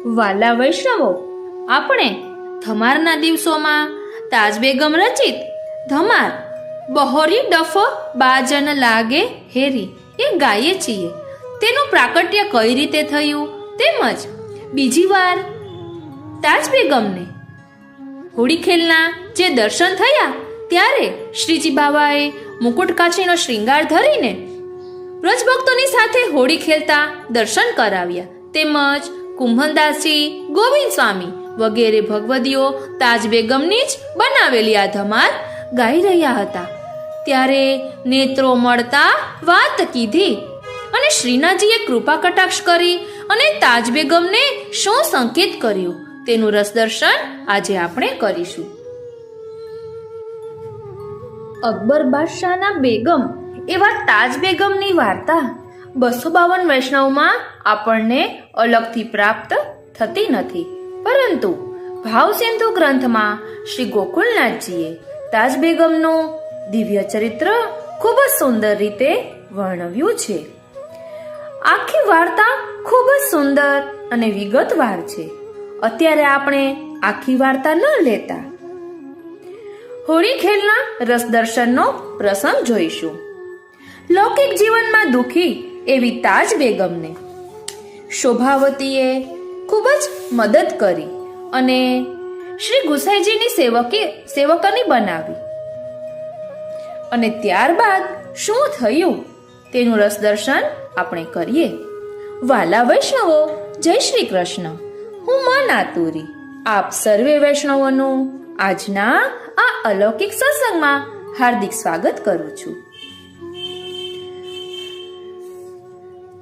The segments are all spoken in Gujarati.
વાલા વૈષ્ણવો, આપણે ધમારના દિવસોમાં તાજ બેગમ રચિત ધમાર બહોરી ડફ બાજન લાગે હેરી એ ગાઈએ છીએ. તેનું પ્રાકટ્ય કઈ રીતે થયું તેમજ બીજી વાર તાજ બેગમને હોળી ખેલના જે દર્શન થયા ત્યારે શ્રીજી બાવાએ મુકુટ કાછીનો શ્રૃંગાર ધરીને વ્રજભક્તોની સાથે હોળી ખેલતા દર્શન કરાવ્યા. તેમજ કુંભનદાસજી, ગોવિંદ સ્વામી વગેરે ભગવદીઓ તાજ બેગમની જ બનાવેલી આ ધમાર ગાઈ રહ્યા હતા. ત્યારે નેત્રો મળતા વાત કીધી અને શ્રીનાથજીએ કૃપા કટાક્ષ કરી અને તાજ બેગમને શું સંકેત કર્યું તેનું રસદર્શન આજે આપણે કરીશું. અકબર બાદશાહના બેગમ એવા તાજ બેગમની વાર્તા 252 વૈષ્ણવમાં આપણને અલગથી પ્રાપ્ત થતી નથી, પરંતુ ભાવસિંધુ ગ્રંથમાં શ્રી ગોકુલનાથજીએ તાજ બેગમનું દિવ્ય ચરિત્ર ખૂબ જ સુંદર રીતે વર્ણવ્યું છે. આખી વાર્તા ખૂબ જ સુંદર અને વિગતવાર છે. અત્યારે આપણે આખી વાર્તા ન લેતા હોળી ખેલના રસદર્શનનો પ્રસંગ જોઈશું. લૌકિક જીવનમાં દુઃખી એવી તાજ બેગમને શોભાવતીએ ખૂબ જ મદદ કરી અને શ્રી ગુસાઈજીની સેવકની બનાવી. અને ત્યારબાદ શું થયું તેનું રસદર્શન આપણે કરીએ. વાલા વૈષ્ણવો, જય શ્રી કૃષ્ણ. હું મન આતુરી આપ સર્વે વૈષ્ણવોનું આજના આ અલૌકિક સત્સંગમાં હાર્દિક સ્વાગત કરું છું.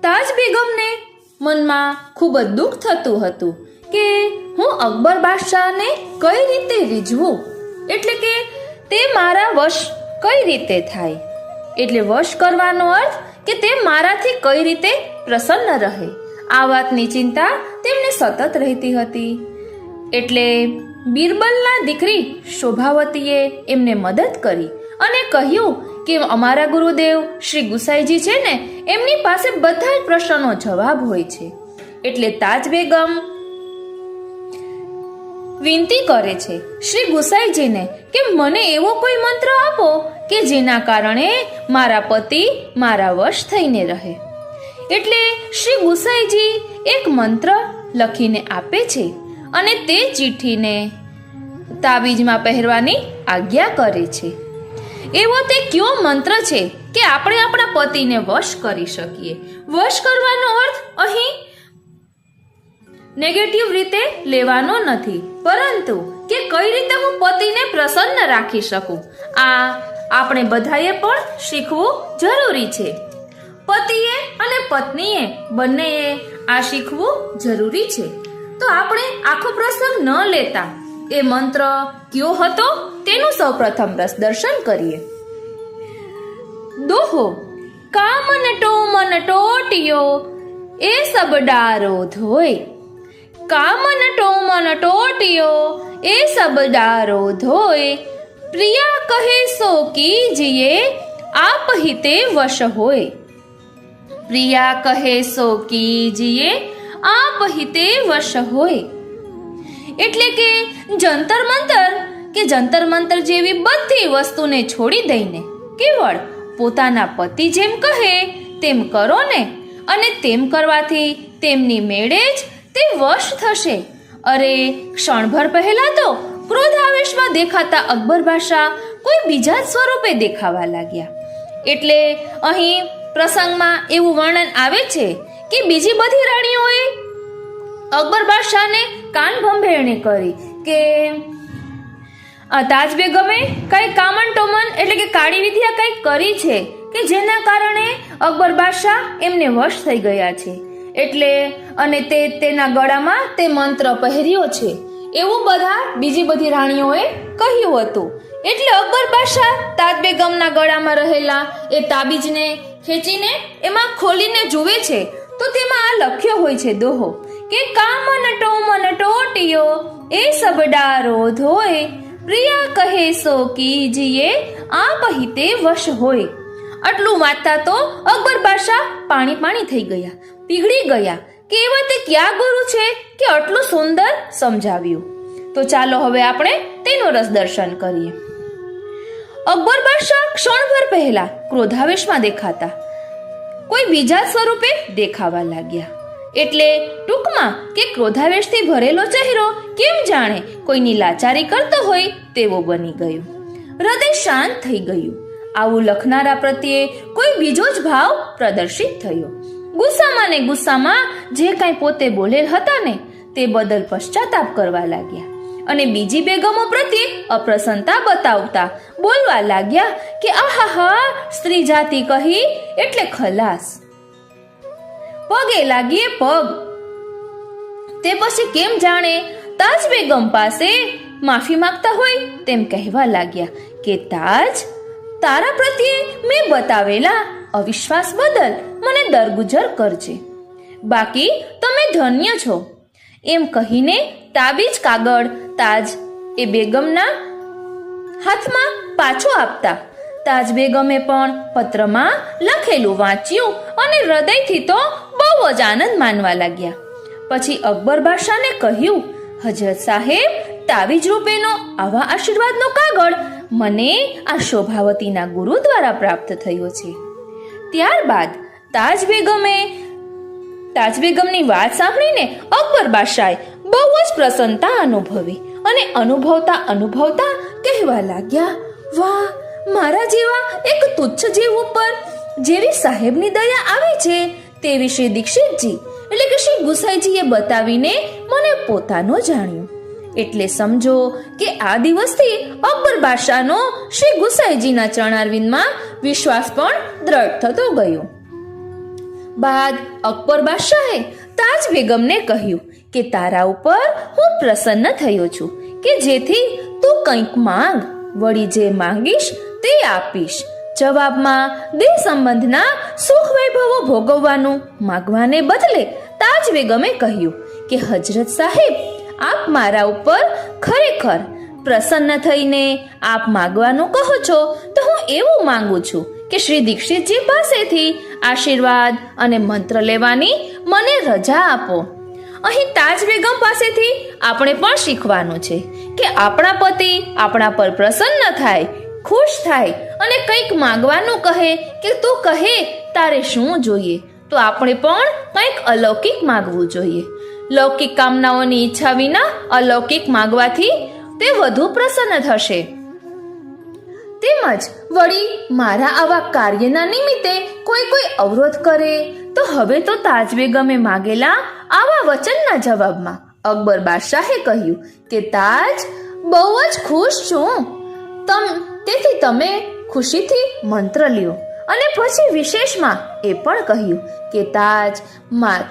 તાજ બેગમને મનમાં ખૂબ જ દુઃખ થતું હતું કે હું અકબર બાદશાહને કઈ રીતે રીઝવું, એટલે કે તે મારા વશ કઈ રીતે થાય. એટલે વશ કરવાનો અર્થ કે તે મારાથી કઈ રીતે પ્રસન્ન રહે, આ વાતની ચિંતા તેમને સતત રહેતી હતી. એટલે બિરબલના દીકરી શોભાવતીએ એમને મદદ કરી અને કહ્યું કે અમારા ગુરુદેવ શ્રી ગુસાઈજી છે ને, એમની પાસે બધા જ પ્રશ્નનો જવાબ હોય છે. એટલે તાજ બેગમ વિનંતી કરે છે શ્રી ગુસાઈજીને કે મને એવો કોઈ મંત્ર આપો કે જેના કારણે મારા પતિ મારા વશ થઈને રહે. એટલે શ્રી ગુસાઈજી એક મંત્ર લખીને આપે છે અને તે ચિઠ્ઠીને તાબીજમાં પહેરવાની આજ્ઞા કરે છે. એવો તે કયો મંત્ર છે કે આપણે આપણા પતિને વશ કરી શકીએ. વશ કરવાનો અર્થ અહીં નેગેટિવ રીતે લેવાનો નથી, પરંતુ કે કઈ રીતે હું પતિને પ્રસન્ન રાખી શકું, આ આપણે બધાએ પણ શીખવું જરૂરી છે. પતિએ અને પત્નીએ બંનેએ આ શીખવું જરૂરી છે. તો આપણે આખો પ્રસંગ ન લેતા એ મંત્ર કયો હતો તેનું સૌપ્રથમ રસદર્શન કરીએ. દોહો કામન ટો મન ટોટિયો એ સબ ડારો ધોય. કામન ટો મન ટોટિયો એ સબ ડારો ધોય. પ્રિયા કહે સો કીજીએ આપ હિતે વશ હોય. પ્રિયા કહે સો કીજીએ આપ હિતે વશ હોય. એટલે કે જંતર મંતર જેવી બધી વસ્તુને છોડી દઈને કેવળ પોતાના પતિ જેમ કહે તેમ કરો ને, અને તેમ કરવાથી તેમની મેળે જ તે વશ થશે. અરે ક્ષણભર પહેલા તો ક્રોધાવેશમાં દેખાતા અકબર બાદશાહ કોઈ બીજા જ સ્વરૂપે દેખાવા લાગ્યા. એટલે અહીં પ્રસંગમાં એવું વર્ણન આવે છે કે બીજી બધી રાણીઓએ અકબર બાદશાહને કાન ભંભેરણી કરી કે તાજ બેગમે કઈ કામન ટોમન એટલે કે કાળી વિદ્યા કંઈક કરી છે કે જેના કારણે અકબર બાદશાહ એમને વશ થઈ ગયા છે. એટલે અને તે તેના ગળામાં તે મંત્ર પહેર્યો છે એવું બીજી બધી રાણીઓએ કહ્યું હતું. એટલે અકબર બાદશાહ તાજ બેગમના ગળામાં રહેલા એ તાબીજને ખેંચીને એમાં ખોલીને જુએ છે તો તેમાં આ લખ્યો હોય છે દોહો કે કામન ટોમન ટોટિયો એ સબ ડારો ધોય. પ્રિયા કહે સો કીજીએ આપ હિતે વશ હોય. આટલું વાંચતા તો અકબર બાદશાહ પાણી થઈ ગયા, પીગળી ગયા કે એવા તે ક્યાં ગુરુ છે કે આટલું સુંદર સમજાવ્યું. તો ચાલો હવે આપણે તેનું રસ દર્શન કરીએ. અકબર બાદશાહ ક્ષણભર પહેલા ક્રોધાવેશમાં દેખાતા કોઈ બીજા સ્વરૂપે દેખાવા લાગ્યા. એટલે ટૂંકમાં કે ક્રોધાવેશથી ભરેલો ચહેરો કેમ જાણે કોઈની લાચારી કરતો હોય તેવો બની ગયો. હૃદય શાંત થઈ ગયું. આવું લખનારા પ્રત્યે કોઈ બીજો જ ભાવ પ્રદર્શિત થયો. ગુસ્સામાં ને ગુસ્સામાં જે કાંઈ પોતે બોલેલ હતા ને તે બદલ પશ્ચાતાપ કરવા લાગ્યા અને બીજી બેગમો પ્રત્યે અપ્રસન્નતા બતાવતા બોલવા લાગ્યા કે આહાહા, સ્ત્રી જાતિ કહી એટલે ખલાસ, પગે લાગીએ પગ. તે પછી કેમ જાણે તાજ બેગમ પાસે માફી માંગતા હોય તેમ કહેવા લાગ્યા કે તાજ, તારા પ્રત્યે મેં બતાવેલા અવિશ્વાસ બદલ મને દરગુજર કરજે, બાકી તમે ધન્ય છો. એમ કહીને તાબીજ કાગળ તાજ એ બેગમના હાથમાં પાછો આપતા તાજ બેગમે પણ પત્રમાં લખેલું વાંચ્યું અને હૃદયથી તો બહુ જ આનંદ માનવા લાગ્યા. પછી અકબર બાદશાહને કહ્યું, હજરત સાહેબ, તાવીજ રૂપેનો આવા આશીર્વાદનો કાગળ મને આ શોભાવતીના ગુરુ દ્વારા પ્રાપ્ત થયો છે. ત્યારબાદ તાજ બેગમની વાત સાંભળીને અકબર બાદશાહે બહુ જ પ્રસન્નતા અનુભવી અને અનુભવતા કહેવા લાગ્યા, વાહ, મારા જેવા એક તુચ્છ જીવ ઉપર જેવી સાહેબની દયા આવી છે તે વિશે દીક્ષિતજી એટલે કે શ્રી ગુસાઈજીએ બતાવીને મને પોતાનો જાણ્યો. એટલે સમજો કે આ દિવસથી અકબર બાદશાહનો શ્રી ગુસાઈજીના ચરણારવિંદમાં વિશ્વાસ પણ દ્રઢ થતો ગયો. બાદ અકબર બાદશાહે તાજ બેગમને કહ્યું કે તારા ઉપર હું પ્રસન્ન થયો છું કે જેથી તું કંઈક માંગ, વળી જે માંગીશ તે આપીશ. જવાબમાં દેહ સંબંધના સુખ વૈભવો ભોગવવાનું માંગવાને બદલે તાજ બેગમે કહ્યું કે હજરત સાહેબ, આપ મારા ઉપર ખરેખર પ્રસન્ન થઈને આપ માંગવાનું કહો છો તો હું એવું માંગુ છું કે શ્રી દીક્ષિતજી પાસેથી આશીર્વાદ અને મંત્ર લેવાની મને રજા આપો. અહીં તાજ બેગમ પાસેથી આપણે પણ શીખવાનું છે કે આપણા પતિ આપણા પર પ્રસન્ન થાય, ખુશ થાય અને કંઈક માંગવાનું કહે કે તું કહે તારે શું જોઈએ તો આપણે પણ કંઈક અલૌકિક માંગવું જોઈએ. લૌકિક કામનાઓની ઈચ્છા વિના અલૌકિક માંગવાથી તે વધુ પ્રસન્ન થશે. તેમજ વળી મારા આવા કાર્યના નિમિત્તે કોઈ અવરોધ કરે તો હવે તો તાજ બેગમે માગેલા આવા વચનના જવાબમાં અકબર બાદશાહે કહ્યું કે તાજ, બહુ જ ખુશ છું, તેથી તમે ખુશીથી મંત્ર લ્યો. અને પછી વિશેષમાં એ પણ કહ્યું કે તાજ,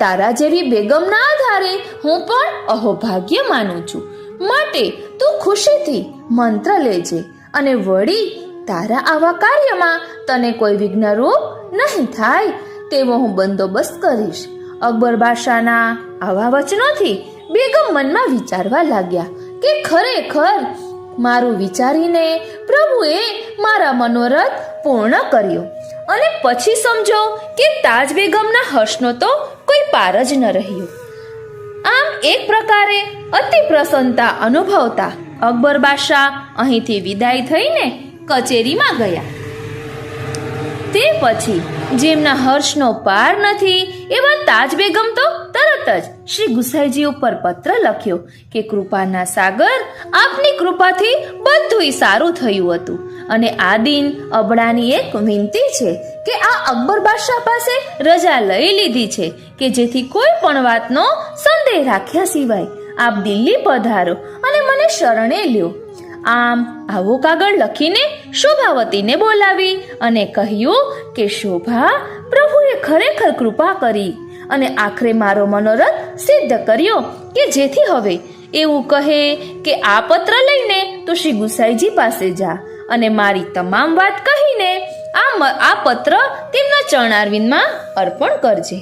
તારા જેવી બેગમના આધારે હું પણ અહોભાગ્ય માનું છું, માટે તું ખુશીથી મંત્ર લેજે અને વળી તારા આવા કાર્યમાં તને કોઈ વિઘ્નરૂપ નહીં થાય તેવો હું બંદોબસ્ત કરીશ. અકબર બાદશાહના આવા વચનોથી બેગમ મનમાં વિચારવા લાગ્યા કે ખરેખર મારું વિચારીને પ્રભુએ મારા મનોરથ પૂર્ણ કર્યો. અને પછી સમજો કે તાજ બેગમના હર્ષનો તો કોઈ પાર જ ન રહ્યો. આમ એક પ્રકારે અતિ પ્રસન્નતા અનુભવતા અકબર બાદશાહ અહીંથી વિદાય થઈને કચેરીમાં ગયા. તે પછી જેમના હર્ષનો પાર નથી એવા તાજ બેગમ તો તરત જ શ્રી ગુસાઈજી ઉપર પત્ર લખ્યો કે કૃપાના સાગર, આપની કૃપાથી બધુંય સારું થયું હતું અને આ દિન અબડાની એક વિનંતી છે કે આ અકબર બાદશાહ પાસે રજા લઈ લીધી છે કે જેથી કોઈ પણ વાતનો સંદેહ રાખ્યા સિવાય આપ દિલ્હી પધારો અને મને શરણે લ્યો. આમ આવો કાગળ લખીને શોભાવતીને બોલાવી અને કહ્યું કે શોભા, પ્રભુએ ખરેખર કૃપા કરી અને આખરે મારો મનોરથ સિદ્ધ કર્યો કે જેથી હવે એવું કહે કે આ પત્ર લઈને તું શ્રી ગુસાઈજી પાસે જા અને મારી તમામ વાત કહીને આ પત્ર તેમના ચરણારવિંદમાં અર્પણ કરજે.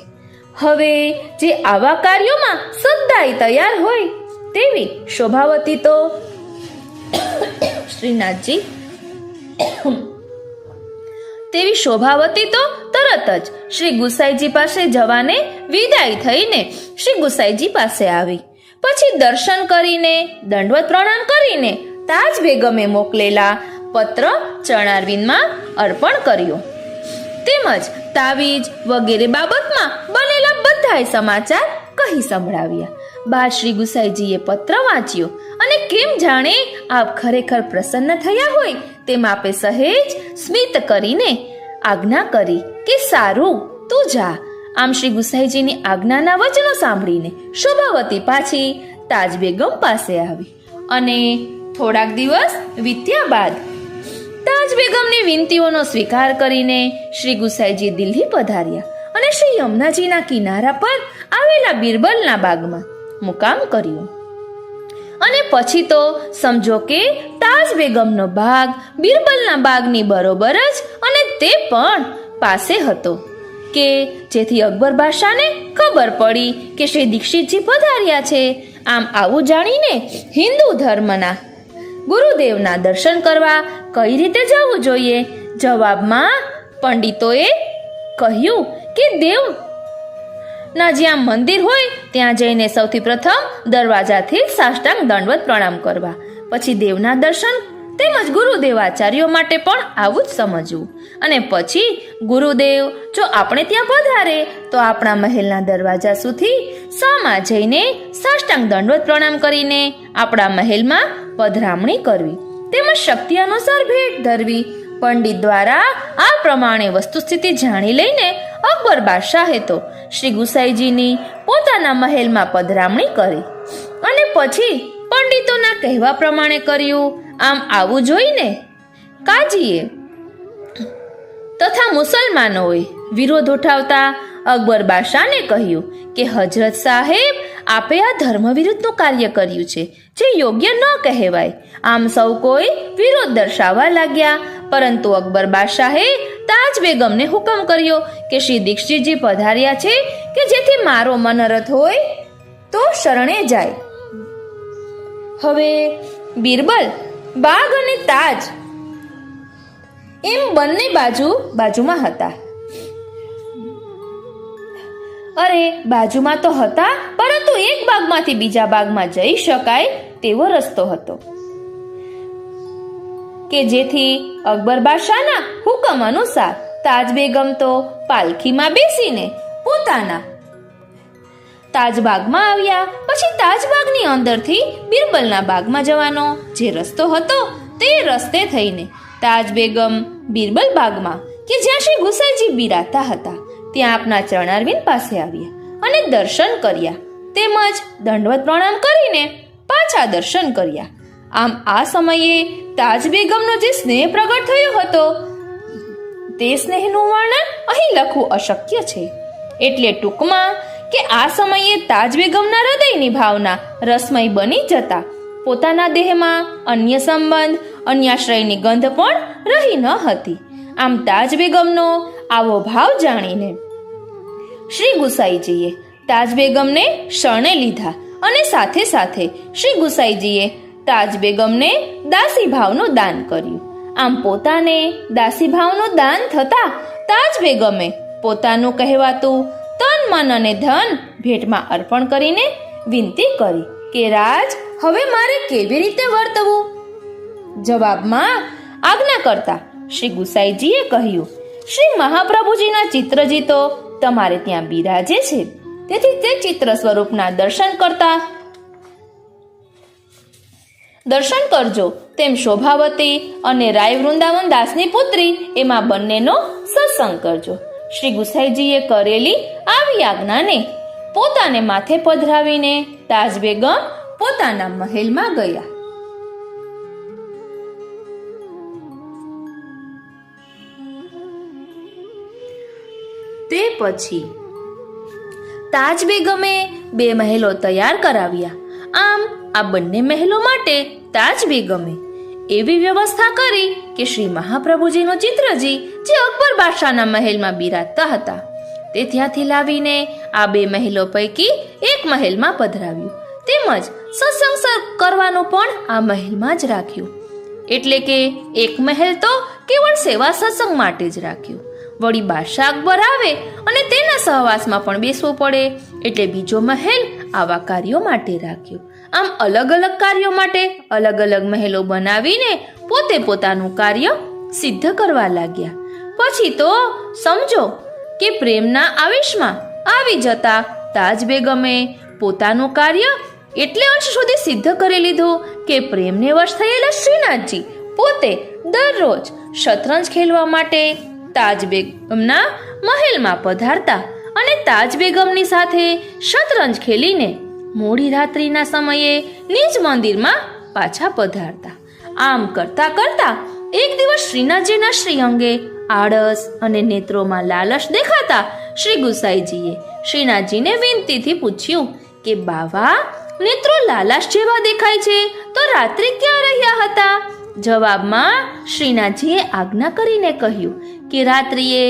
હવે જે આવા કાર્યોમાં સદાય તૈયાર હોય તેવી શોભાવતી તો શ્રીનાથજી તેવી શોભાવતી તો તરત જ શ્રી ગુસાઈજી પાસે જવાને વિદાય થઈને શ્રી ગુસાઈજી પાસે આવી. પછી દર્શન કરીને દંડવત પ્રણામ કરીને તાજ બેગમે મોકલેલા પત્ર ચરણારવિંદમાં અર્પણ કર્યો, તેમજ તાવીજ વગેરે બાબતમાં બનેલા બધાય સમાચાર કહી સંભળાવ્યા. બાદ શ્રી ગુસાઈજીએ પત્ર વાંચ્યો અને કેમ જાણે આપ ખરેખર પ્રસન્ન થયા હોય તેમ આપે સહેજ સ્મિત કરીને આજ્ઞા કરી કે સારું તું જા. આમ શ્રી ગુસાઈજીની આજ્ઞાના વચનો સાંભળીને શોભાવતી પાછી તાજ બેગમ પાસે આવી અને થોડાક દિવસ વીત્યા બાદ તાજ બેગમની વિનંતીઓનો સ્વીકાર કરીને શ્રી ગુસાઈજી દિલ્હી પધાર્યા અને શ્રી યમુનાજીના કિનારા પર આવેલા બિરબલના બાગમાં મુકામ કર્યું. અને પછી તો સમજો કે તાજ બેગમનો બાગ બિરબલના બાગની બરોબર જ અને તે પણ પાસે હતો કે જેથી અકબર બાદશાહને ખબર પડી કે શ્રી દીક્ષિતજી પધાર્યા છે. આમ આવું જાણીને હિન્દુ ધર્મના ગુરુદેવના દર્શન કરવા કઈ રીતે જવું જોઈએ? જવાબમાં પંડિતોએ કહ્યું કે દેવ ના જ્યાં મંદિર હોય ત્યાં જઈને સૌથી પ્રથમ દરવાજાથી સાષ્ટાંગ દંડવત પ્રણામ કરવા, પછી દેવના દર્શન તેમજ ગુરુદેવ આચાર્યો માટે પણ આવું જ સમજવું. અને પછી ગુરુદેવ જો આપણે ત્યાં પધારે તો આપણા મહેલના દરવાજા સુધી સામા જઈને સાષ્ટાંગ દંડવત પ્રણામ કરીને આપણા મહેલમાં પધરામણી કરવી તેમજ શક્તિ અનુસાર ભેટ ધરવી. પંડિત દ્વારા આ પ્રમાણે વસ્તુસ્થિતિ જાણી લઈને અકબર બાદશાહે તો શ્રી ગુસાઈજીની પોતાના મહેલમાં પધરામણી કરી અને પછી પંડિતોના કહેવા પ્રમાણે કર્યું. આમ આવું જોઈને કાજીએ તથા મુસલમાનોએ વિરોધ ઉઠાવતા અકબર બાદશાહને કહ્યું કે હજરત સાહેબ, આપે આ ધર્મ વિરુદ્ધનું કાર્ય કર્યું છે જે યોગ્ય ન કહેવાય. આમ સૌ કોઈ વિરોધ દર્શાવવા લાગ્યા, પરંતુ અકબર બાદશાહે તાજ બેગમને હુકમ કર્યો કે શ્રી દીક્ષિતજી પધાર્યા છે કે જેથી મારો મનરથ હોય તો શરણે જાય. હવે બિરબલ બાગ અને તાજ એમ બંને બાજુમાં હતા. અરે બાજુમાં તો હતા, પરંતુ એક બાગમાંથી બીજા બાગમાં જઈ શકાય તેવો રસ્તો હતો કે જેથી અકબર બાદશાહના હુકમ અનુસાર તાજ બેગમ તો પાલખીમાં બેસીને પોતાના તાજબાગમાં આવ્યા. પછી તાજબાગની અંદરથી બિરબલના બાગમાં જવાનો જે રસ્તો હતો તે રસ્તે થઈને તાજ બેગમ બિરબલ બાગમાં કે જ્યાં શ્રી ગુસાઈજી બિરાજતા હતા ત્યાં આપના ચરણારવિંદ પાસે આવ્યા અને દર્શન કર્યા તેમજ દંડવત પ્રણામ કરીને પાછા દર્શન કર્યા. આમ આ સમયે તાજ બેગમનો જે સ્નેહ પ્રગટ થયો હતો તે સ્નેહનું વર્ણન અહીં લખવું અશક્ય છે. એટલે ટૂંકમાં કે આ સમયે તાજ બેગમના હૃદયની ભાવના રસમય બની જતા પોતાના દેહમાં અન્ય સંબંધ અન્યાશ્રયની ગંધ પણ રહી ન હતી. આમ તાજ બેગમનો આવો ભાવ જાણીને શ્રી ગુસાઈજીએ તાજ બેગમને શરણે લીધા અને સાથે સાથે શ્રી ગુસાઈજીએ તાજ બેગમને દાસી ભાવનું દાન કર્યું. આમ પોતાને દાસી ભાવનું દાન થતા તાજ બેગમે પોતાનું કહેવાતું તન મન અને ધન ભેટમાં અર્પણ કરીને વિનંતી કરી કે રાજ, હવે મારે કેવી રીતે વર્તવું? જવાબમાં આજ્ઞા કરતા શ્રી ગુસાઈજીએ કહ્યું, શ્રી મહાપ્રભુજીના ચિત્રજી તો તમારે ત્યાં બિરાજે છે, તેથી તે ચિત્ર સ્વરૂપના દર્શન કરજો. તેમ શોભાવતી અને રાય વૃંદાવન દાસની પુત્રી એમાં બંનેનો સત્સંગ કરજો. શ્રી ગુસાઈજીએ કરેલી આવી આજ્ઞાને પોતાને માથે પધરાવીને તાજ બેગમ પોતાના મહેલમાં ગયા. તે પછી તાજ બેગમે 2 મહેલો તૈયાર કરાવ્યા. આમ આ બંને મહેલો માટે તાજ બેગમે એવી વ્યવસ્થા કરી કે શ્રી મહાપ્રભુજીનો ચિત્રજી જે અકબર બાદશાહના મહેલમાં બિરાજતા હતા તે ત્યાંથી લાવીને આ 2 મહેલો પૈકી એક મહેલમાં પધરાવ્યું તેમજ સત્સંગ કરવાનું પણ આ મહેલમાં જ રાખ્યું. એટલે કે એક મહેલ તો કેવળ સેવા સત્સંગ માટે જ રાખ્યો. વળી બાદશાહ અકબર આવે અને તેના સહવાસમાં પણ બેસવું પડે એટલે બીજો મહેલ આવા કાર્યો માટે રાખ્યો. આમ અલગ અલગ કાર્યો માટે અલગ અલગ મહેલો બનાવીને પોતે પોતાનું કાર્ય સિદ્ધ કરવા લાગ્યા. પછી તો સમજો કે પ્રેમના આવેશમાં આવી જતા તાજ બેગમે પોતાનું કાર્ય એટલે અંશ સુધી સિદ્ધ કરી લીધું કે પ્રેમને વશ થયેલા શ્રીનાથજી પોતે દરરોજ શતરંજ ખેલવા માટે તાજ બેગમના મહેલમાં પધારતા અને તાજ બેગમની સાથે શતરંજ ખેલીને મોડી રાત્રિના સમયે નિજ મંદિરમાં પાછા પધારતા. આમ કરતા કરતા એક દિવસ શ્રીનાથજીના શ્રીઅંગે આળસ અને નેત્રોમાં લાલચ દેખાતા શ્રી ગુસાઈજીએ શ્રીનાથજીને વિનતીથી પૂછ્યું કે બાવા, નેત્રો લાલાશ જેવા દેખાય છે તો રાત્રિ ક્યાં રહ્યા હતા? જવાબમાં શ્રીનાથજીએ આજ્ઞા કરીને કહ્યું કે રાત્રિએ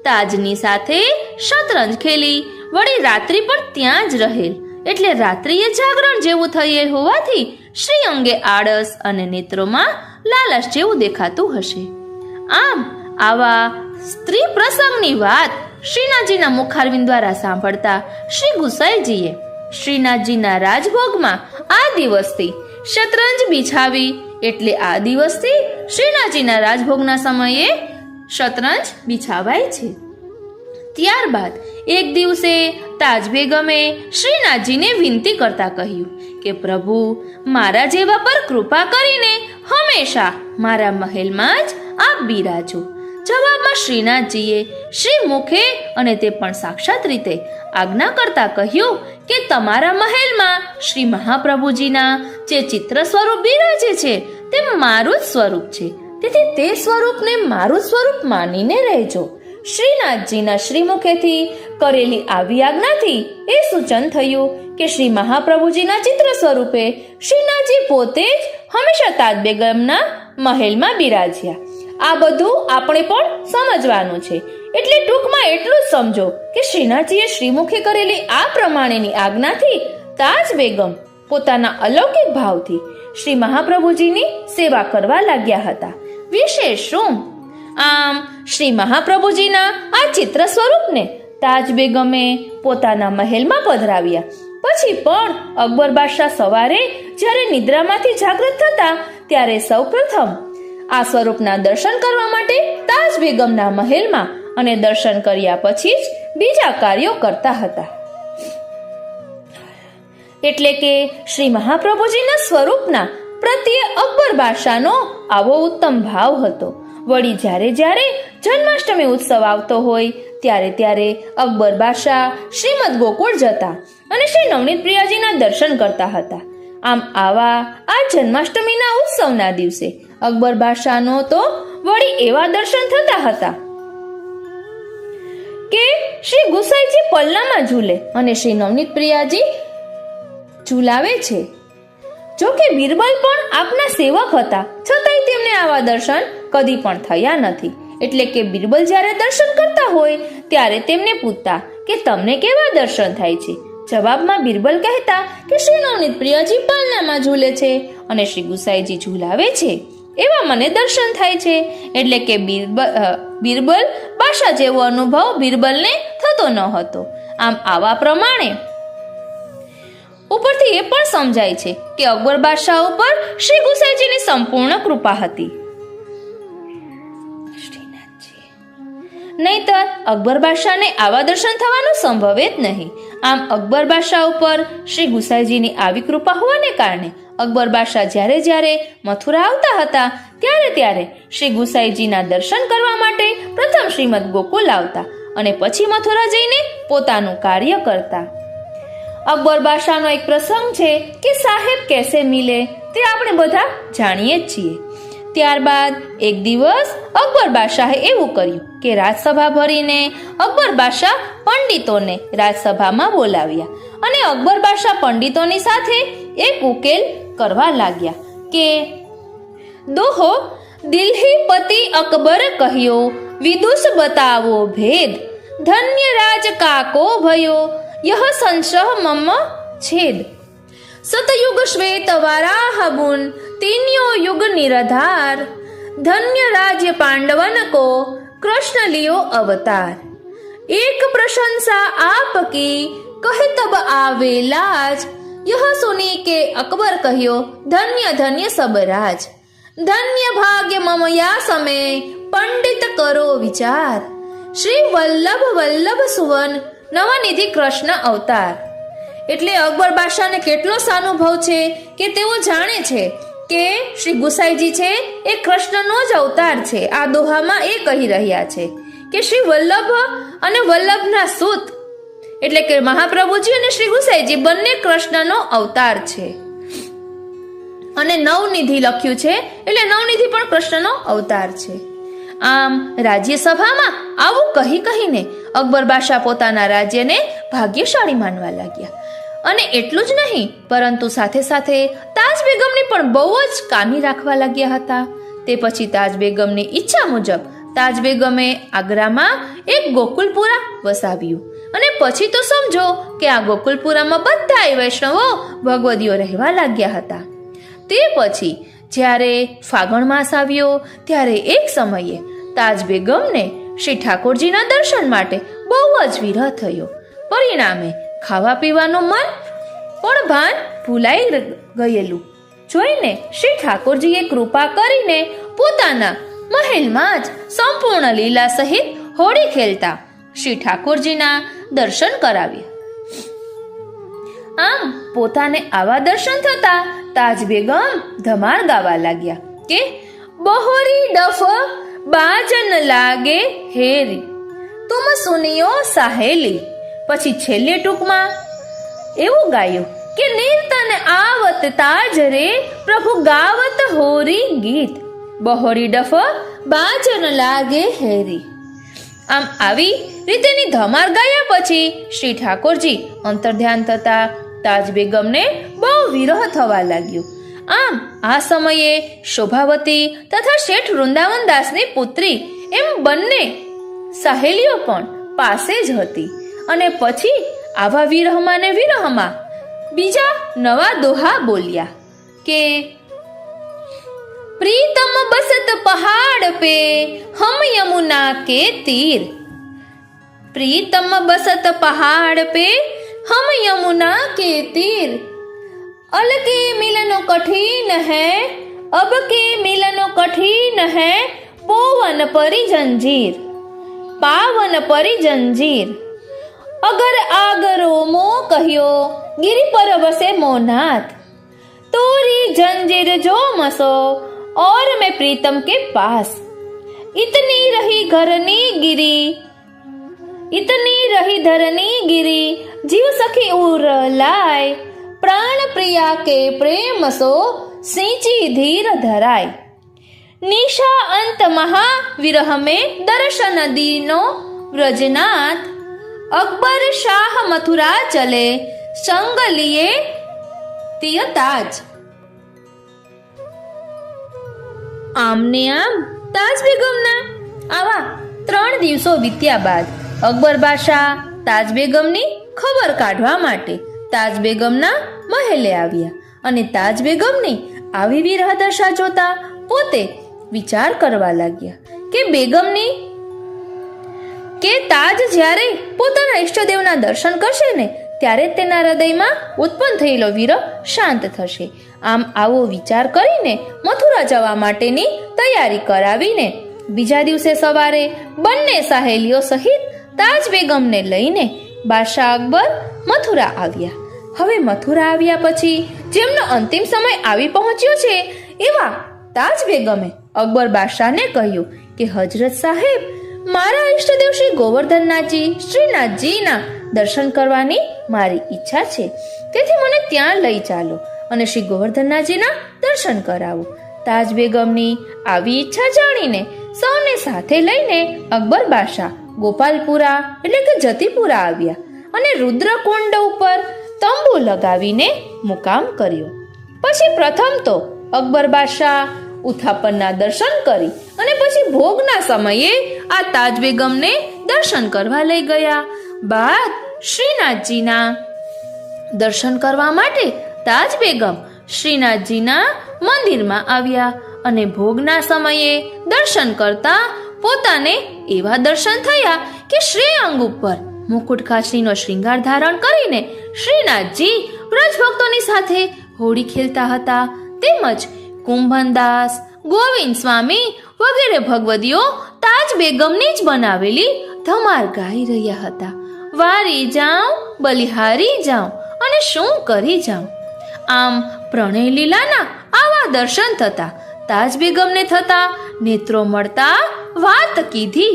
તાજની સાથે શતરંજ ખેલી, વળી રાત્રિ પણ ત્યાં જ રહેલ, એટલે રાત્રિએ જાગરણ જેવું થયેલ હોવાથી શ્રી અંગે આળસ અને નેત્રોમાં લાલચ જેવું દેખાતું હશે. આમ આવા સ્ત્રી પ્રસંગની વાત શ્રીનાથજીના મુખારવિંદ દ્વારા સાંભળતા શ્રી ગુસાઈજીએ શ્રીનાથજીના રાજભોગમાં આ દિવસથી શતરંજ બિછાવી, એટલે આ દિવસથી શ્રીનાથજીના રાજભોગના સમયે શતરંજ બિછાવાય છે. ત્યારબાદ એક દિવસે તાજ બેગમે શ્રીનાથજીને વિનંતી કરતા કહ્યું કે પ્રભુ, મારા જેવા પર કૃપા કરીને હંમેશા મારા મહેલમાં જ આપ બિરાજો. જવાબમાં શ્રીનાથજીએ શ્રી મુખે અને તે પણ સાક્ષાત રીતે આજ્ઞા કરતા કહ્યું કે તમારા મહેલમાં શ્રી મહાપ્રભુજીના જે ચિત્ર સ્વરૂપ બિરાજે છે તે મારું જ સ્વરૂપ છે, તેથી તે સ્વરૂપને મારું સ્વરૂપ માનીને રહેજો. શ્રીનાથજીના શ્રીમુખેથી કરેલી આવી આજ્ઞાથી એ સૂચન થયું કે શ્રી મહાપ્રભુજીના ચિત્ર સ્વરૂપે શ્રીનાથજી પોતે જ હંમેશા તાજ બેગમના મહેલમાં બિરાજ્યા. આ બધું આપણે પણ સમજવાનું છે, એટલે ટૂંકમાં એટલું જ સમજો કે શ્રીનાથજીએ શ્રીમુખે કરેલી આ પ્રમાણેની આજ્ઞાથી તાજ બેગમ પોતાના અલૌકિક ભાવથી શ્રી મહાપ્રભુજીની સેવા કરવા લાગ્યા હતા. વિશેષ શું? આમ શ્રી મહાપ્રભુજીના આ ચિત્ર સ્વરૂપને તાજ બેગમે પોતાના મહેલમાં પધરાવ્યા. પછી પણ અકબર બાદશાહ સવારે જ્યારે નિદ્રામાંથી જાગૃત થતા ત્યારે સૌપ્રથમ આ સ્વરૂપના દર્શન કરવા માટે તાજ બેગમના મહેલમાં અને દર્શન કર્યા પછી જ બીજા કાર્યો કરતા હતા. એટલે કે શ્રી મહાપ્રભુજીના સ્વરૂપના પ્રત્યે અકબર બાદશાહનો આવો ઉત્તમ ભાવ હતો. વળી જ્યારે જ્યારે જન્માષ્ટમી ઉત્સવ આવતો હોય ત્યારે ત્યારે અકબર બાદશાહ શ્રીમદ ગોકુળ જતા અને શ્રી નવનીત પ્રિયાજીના દર્શન કરતા હતા. આમ આવા આ જન્માષ્ટમીના ઉત્સવના દિવસે અકબર બાદશાહનો તો વળી એવા દર્શન થતા હતા કે શ્રી ગુસાઈજી પલ્લામાં ઝૂલે અને શ્રી નવનીત પ્રિયાજી ઝૂલાવે છે. જો કે બિરબલ પણ આપના સેવક હતા, છતાંય તેમને આવા દર્શન કદી પણ થયા નથી. એટલે કે બિરબલ જ્યારે દર્શન કરતા હોય ત્યારે તેમને પૂછતા કે તમને કેવા દર્શન થાય છે? જવાબમાં બિરબલ કહેતા કે શ્રી નવનીત પ્રિયાજી પાલનામાં ઝૂલે છે અને શ્રી ગુસાઈજી ઝૂલાવે છે, એવા મને દર્શન થાય છે. એટલે કે બિરબલ બાદશાહ જેવો અનુભવ બિરબલને થતો ન હતો. આમ આવા પ્રમાણે ઉપરથી એ પણ સમજાય છે કે અકબર બાદશાહ ઉપર શ્રી ગુસાઈજીની સંપૂર્ણ કૃપા હતી. નહીતર અકબર બાદશાહને આવા દર્શન થવાનું સંભવે જ નહીં. આમ અકબર બાદશાહ ઉપર શ્રી ગુસાઈજીની આવી કૃપા હોવાને કારણે અકબર બાદશાહ જ્યારે જ્યારે મથુરા આવતા હતા ત્યારે ત્યારે શ્રી ગુસાઈજીના દર્શન કરવા માટે પ્રથમ શ્રીમદ ગોકુલ આવતા અને પછી મથુરા જઈને પોતાનું કાર્ય કરતા. અકબર બાદશાહનો એક પ્રસંગ છે કે સાહેબ કેસે મિલે, તે આપણે બધા જાણીએ જ છીએ. ત્યારબાદ એક દિવસ અકબર બાદશાહે એવું કર્યું કે રાજસભા ભરીને અકબર બાદશાહ પંડિતોને રાજસભામાં બોલાવ્યા અને અકબર બાદશાહ પંડિતોની સાથે એક ઉકેલ કરવા લાગ્યા કે દોહો દિલ્હી પતિ અકબર કહ્યો, વિદુષ બતાવો ભેદ, ધન્ય રાજ કાકો ભયો, યહ સંશહ મમ છેદ. સતયુગ શ્વેત વારાહ બુન તીન્યો યુગ નિરાધાર ધન્ય રાજ્ય પાંડવન કો કૃષ્ણ લિયો અવતાર એક પ્રશંસા આપકી કહે તબ આવે લાજ यह सुनी के अकबर कहियो धन्य धन्य सब राज धन्य भाग्य मम या समय पंडित करो विचार श्री वल्लभ वल्लभ सुवन नवनिधि કૃષ્ણ અવતાર. એટલે અકબર બાદશાહને કેટલો સાનુભવ છે કે તેઓ જાણે છે કે શ્રી ગુસાઈજી છે એ કૃષ્ણનો જ અવતાર છે. આ દોહામાં એ કહી રહ્યા છે કે શ્રી વલ્લભ અને વલ્લભના સૂત એટલે કે મહાપ્રભુજી અને શ્રી ગુસાઈજી બંને કૃષ્ણનો અવતાર છે. અને નવનિધિ લખ્યું છે એટલે નવનિધિ પણ કૃષ્ણનો અવતાર છે. આમ રાજ્યસભામાં આવું કહીને અકબર બાદશાહ પોતાના રાજ્યને ભાગ્યશાળી માનવા લાગ્યા. અને એટલું જ નહીં પરંતુ સાથે સાથે તાજ બેગમની પણ બહુ જ કામી રાખવા લાગ્યા હતા. તે પછી તાજ બેગમની ઈચ્છા મુજબ તાજ બેગમે આગ્રામાં એક ગોકુલપુરા વસાવ્યું. અને પછી તો સમજો કે આ ગોકુલપુરામાં બધા વૈષ્ણવો ભગવદીઓ રહેવા લાગ્યા હતા. તે પછી જ્યારે ફાગણ માસ આવ્યો ત્યારે એક સમયે તાજ બેગમને શ્રી ઠાકોરજીના દર્શન માટે બહુ જ વિરહ થયો. પરિણામે ખાવા પીવાનું મન પણ ભાન ભૂલાઈ ગયેલું જોઈને શ્રી ઠાકોરજીએ કૃપા કરીને પોતાના મહેલમાં જ સંપૂર્ણ લીલા સહિત હોળી ખેલતા શ્રી ઠાકોરજીના દર્શન કરાવ્યા. આમ પોતાને આવા દર્શન થતા તાજ બેગમ ધમાર ગાવા લાગ્યા કે બહોરી ડફ બાજન લાગે હેરી તુમ સુનિયો સાહેલી. પછી છેલ્લે ટૂંકમાં એવું ગાયું કે નિર્તન આવત તાજ રે પ્રભુ ગાવત હોરી ગીત બહોરી ડફ બાજન લાગે હેરી. આમ આવી રીતેની ધમાર ગાયા પછી શ્રી ઠાકોરજી અંતર્ધ્યાન થતા તાજ બેગમને બહુ વિરહ થવા લાગ્યો. આમ આ સમયે શોભાવતી તથા શેઠ વૃંદાવન દાસની પુત્રી એમ બંને સહેલીઓ પણ પાસે જ હતી. અને પછી આવા વિરહમાં ને વિરહમાં બીજા નવા દોહા બોલ્યા કે प्रीतम बसत पहाड़ पे हम यमुना के तीर प्रीतम बसत पहाड़ पे हम यमुना के तीर अलके मिलनो कठिन है अब के मिलनो कठिन है पोवन परी जंजीर पावन परी जंजीर अगर आगरो मो कहियो गिरी पर बसे मोनाथ तोरी जंजीर जो मसो और मैं प्रीतम के पास इतनी रही घरनी गिरी इतनी रही धरनी गिरी जीव सखी उर लाय प्राण प्रिया के प्रेम सो सिंची धीर धराय निशा अंत महाविरह में दर्शन दीनो व्रजनाथ अकबर शाह मथुरा चले संग लिए तियताज. આમને આમ તાજ બેગમના આવા 3 દિવસો વીત્યા બાદ અકબર બાદશાહ તાજ બેગમની ખબર કાઢવા માટે તાજ બેગમના મહેલે આવ્યા. અને તાજ બેગમની આવી વિરહ દશા જોતા પોતે વિચાર કરવા લાગ્યા કે બેગમની કે તાજ જ્યારે પોતાના ઈષ્ટદેવના દર્શન કરશે ને ત્યારે તેના હૃદયમાં ઉત્પન્ન થયેલો વિરહ શાંત થશે. આમ આવો વિચાર કરીને મથુરા જવા માટેની તૈયારી કરાવીને બીજા દિવસે સવારે બંને સહેલીઓ સહિત તાજ બેગમને લઈને બાદશાહ અકબર મથુરા આવ્યા. હવે મથુરા આવ્યા પછી જેમનો અંતિમ સમય આવી પહોંચ્યો છે એવા તાજ બેગમે અકબર બાદશાહને કહ્યું કે હજરત સાહેબ, મારા ઈષ્ટદેવ શ્રી ગોવર્ધનનાથજી શ્રીનાથજીના દર્શન કરવાની મારી ઈચ્છા છે, તેથી મને ત્યાં લઈ ચાલો અને શ્રી ગોવર્ધનનાથજીના દર્શન કરાવો. તાજ બેગમની આવી ઈચ્છા જાણીને સૌને સાથે લઈને અકબર બાદશાહ ગોપાલપુરા એટલે કે જતીપુરા આવ્યા અને રુદ્રકુંડ ઉપર તંબુ લગાવીને મુકામ કર્યો. પછી પ્રથમ તો અકબર બાદશાહ ઉથાપનના દર્શન કરી અને પછી ભોગના સમયે આ તાજ બેગમને દર્શન કરવા લઈ ગયા. બાદ શ્રીનાથજીના દર્શન કરવા માટે તાજ બેગમ શ્રીનાથજીના મંદિરમાં આવ્યા અને ભોગના સમયે દર્શન કરતા પોતાને એવા દર્શન થયા કે શ્રી અંગ ઉપર મુકુટ ખાચરીનો શ્રૃંગાર ધારણ કરીને શ્રીનાથજી વ્રજભક્તોની સાથે હોળી ખેલતા હતા. તેમજ કુંભનદાસ, ગોવિંદ સ્વામી વગેરે ભગવદીઓ તાજ બેગમની જ બનાવેલી ધમાર ગાઈ રહ્યા હતા. વારી જાઉં, બલિહારી જાઉં અને શું કરી જાઉં. આમ પ્રણય લીલાના આવા દર્શન થતા તાજ બેગમને થતા નેત્રો મળતા વાત કીધી.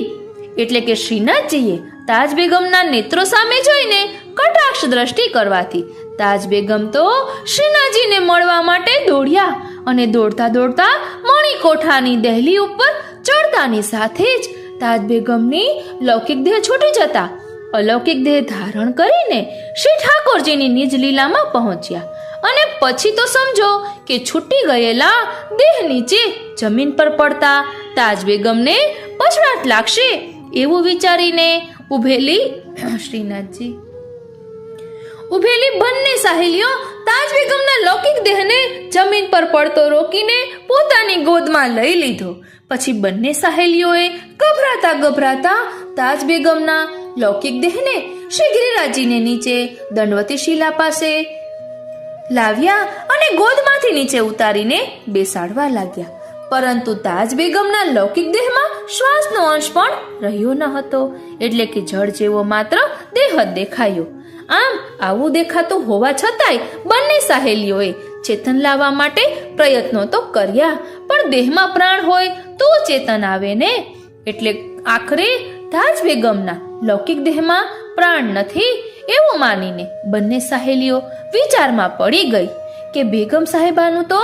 એટલે કે શ્રીનાથજીએ તાજ બેગમના નેત્રો સામે જોઈને કટાક્ષ દ્રષ્ટિ કરવાથી તાજ બેગમ તો શ્રીનાથજીને મળવા માટે દોડ્યા અને દોડતા દોડતા મણિકોઠાની દહેલી ઉપર ચડતાની સાથે જ તાજ બેગમની લૌકિક દેહ છૂટી જતા અલૌકિક દેહ ધારણ કરીને શ્રી ઠાકોરજીની નિજ લીલામાં પહોંચ્યા. અને પછી તો સમજો કે છૂટી ગયેલા દેહ નીચે જમીન પર પડતા તાજ બેગમને પછડાટ લાગશે એવું વિચારીને ઉભેલી બંને સાહેલીઓ તાજ બેગમના લૌકિક દેહને જમીન પર પડતો રોકીને પોતાની ગોદમાં લઈ લીધો. પછી બંને સાહેલીઓએ ગભરાતા તાજ બેગમના લૌકિક દેહને શ્રી ગિરિરાજજીને નીચે દંડવતી શિલા પાસે લાવ્યા અને ગોદમાંથી નીચે ઉતારીને બેસાડવા લાગ્યા. પરંતુ તાજ બેગમના લૌકિક દેહમાં શ્વાસનો અંશ પણ રહ્યો ન હતો. એટલે કે જળ જેવો માત્ર દેહ જ દેખાયો. આમ આવું દેખાતું હોવા છતાંય બંને સાહેલીઓએ ચેતન લાવવા માટે પ્રયત્નો તો કર્યા, પણ દેહમાં પ્રાણ હોય તો ચેતન આવે ને. એટલે આખરે તાજ બેગમના લૌકિક દેહમાં પ્રાણ નથી એવું માનીને બંને સાહેલીઓ વિચારમાં પડી ગઈ કે બેગમ સાહેબાનું તો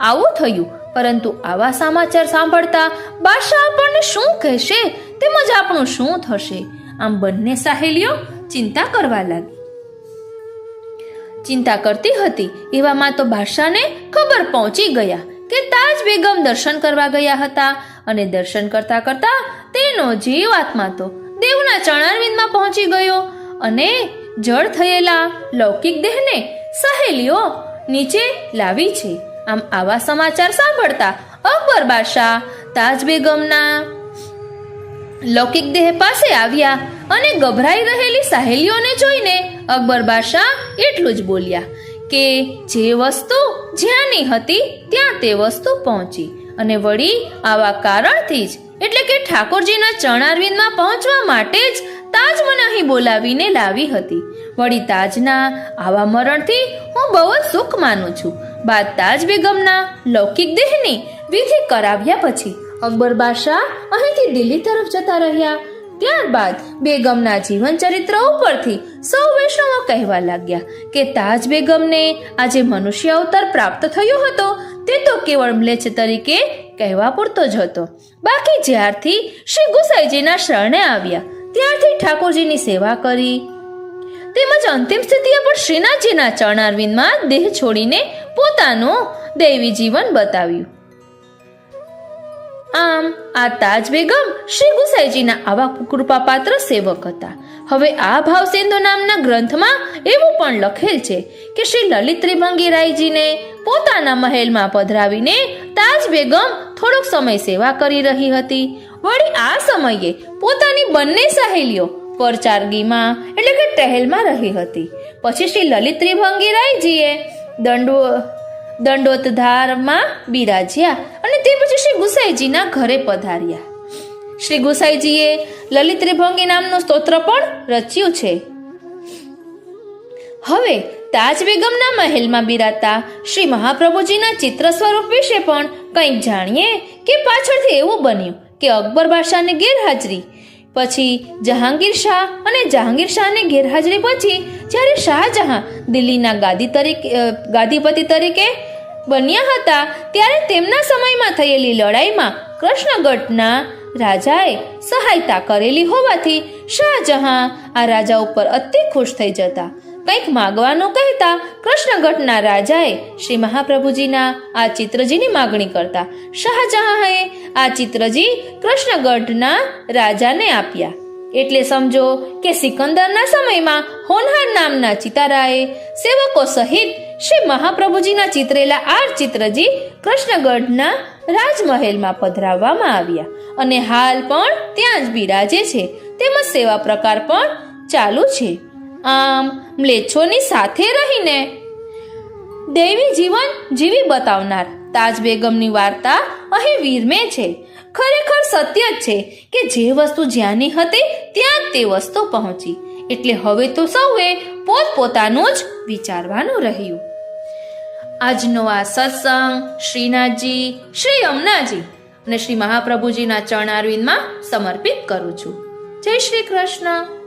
આવું થયું, પરંતુ આવા સમાચાર સાંભળતા બાદશાહ આપણને શું કહેશે તેમજ આપણું શું થશે. આમ બંને સાહેલીઓ ચિંતા કરવા લાગી. ચિંતા કરતી હતી એવામાં તો બાદશાહને ખબર પહોંચી ગયા કે તાજ બેગમ દર્શન કરવા ગયા હતા અને દર્શન કરતા કરતા તેનો જીવ આત્મા તો દેવના ચરણારવિંદમાં પહોંચી ગયો અને જળ થયેલા લૌકિક દેહને સહેલીઓ નીચે લાવી છે. આમ આવા સમાચાર સાંભળતા અકબર બાદશાહ તાજ બેગમના લૌકિક દેહ પાસે આવ્યા અને ગભરાઈ રહેલી સહેલીઓને જોઈને અકબર બાદશાહ એટલું જ બોલ્યા કે જે વસ્તુ જ્યાંની હતી ત્યાં તે વસ્તુ પહોંચી અને વળી આવા કારણથી જ એટલે કે ઠાકોરજીના ચરણારવિંદમાં પહોંચવા માટે જ તાજ મને અહીં બોલાવીને લાવી હતી. વળી તાજના આવા મરણથી હું બહુ જ સુખ માનું છું. બાદ તાજ બેગમના લૌકિક દેહની વિધિ કરાવ્યા પછી અકબર બાદશાહ અહીંથી દિલ્હી તરફ જતા રહ્યા. ત્યારબાદ બેગમના જીવન ચરિત્ર ઉપરથી સૌ વૈષ્ણવો કહેવા લાગ્યા કે તાજ બેગમને આજે મનુષ્ય અવતાર પ્રાપ્ત થયો હતો તે તો કેવળ મ્લેચ્છ તરીકે કહેવા પૂરતો જ હતો. બાકી જ્યારથી શ્રી ગુસાઈજીના શરણે આવ્યા ત્યારથી ઠાકોરજીની સેવા કરી તેમજ અંતિમ સ્થિતિએ પણ શ્રીનાથજીના ચરણારવિંદમાં દેહ છોડીને પોતાનું દૈવી જીવન બતાવ્યું. આમ આ તાજ બેગમ શ્રી ગુસાઈજીના આવા કૃપાપાત્ર સેવક હતા. હવે આ ભાવસિંધુ નામના ગ્રંથમાં એવું પણ લખેલ છે કે શ્રી લલિત ત્રિભંગી રાયજીને પોતાના મહેલમાં પધરાવીને તાજ બેગમ થોડોક સમય સેવા કરી રહી હતી. વળી આ સમયે પોતાની બંને સહેલીઓ પરચારગીમાં એટલે કે ટહેલમાં રહી હતી. પછી શ્રી લલિત ત્રિભંગી રાયજીએ દંડોતધારમાં બિરાજ્યા અને તે પછી શ્રી ગુસાઈજીના ઘરે પધાર્યા. શ્રી ગુસાઈજીએ લલિત ત્રિભંગી નામનું સ્તોત્ર પણ રચ્યું છે. હવે તાજ બેગમના મહેલમાં બિરાજતા શ્રી મહાપ્રભુજીના ચિત્ર સ્વરૂપ વિશે પણ કંઈક જાણીએ કે પાછળથી એવું બન્યું કે અકબર બાદશાહની ગેરહાજરી પછી જહાંગીર શાહ અને જહાંગીર શાહની ગેરહાજરી પછી જ્યારે શાહજહાં દિલ્હીના ગાદીપતિ તરીકે બન્યા હતા ત્યારે તેમના સમયમાં થયેલી લડાઈમાં કૃષ્ણગઢના રાજાએ સહાયતા કરેલી હોવાથી શાહજહાં આ રાજા ઉપર અતિ ખુશ થઈ જતા. કંઈક માગવાનું કહેતા કૃષ્ણગઢના રાજાએ શ્રી મહાપ્રભુજીના આ ચિત્રજીની માગણી કરતા શાહજહાંએ આ ચિત્રજી કૃષ્ણગઢના રાજાને આપ્યા. એટલે સમજો કે સિકંદરના સમયમાં હોનહાર નામના ચિતારાએ સેવકો સહિત શ્રી મહાપ્રભુજીના ચિતરેલા આ ચિત્રજી કૃષ્ણગઢના રાજમહેલમાં પધરાવવામાં આવ્યા અને હાલ પણ ત્યાં જ બિરાજે છે. તેમજ સેવા પ્રકાર પણ ચાલુ છે. આમ મ્લેચ્છોની સાથે રહીને દૈવી જીવન જીવી બતાવનાર તાજ બેગમની વાર્તા અહીં વિરમે છે. ખરેખર સત્ય જ છે કે જે વસ્તુ જ્યાંની હતી ત્યાં જ તે વસ્તુ પહોંચી. એટલે હવે તો સૌએ પોતપોતાનું જ વિચારવાનું રહ્યું. આજનો આ સત્સંગ શ્રીનાથજી, શ્રી યમુનાજી અને શ્રી મહાપ્રભુજીના ચરણારવિંદમાં સમર્પિત કરું છું. જય શ્રી કૃષ્ણ.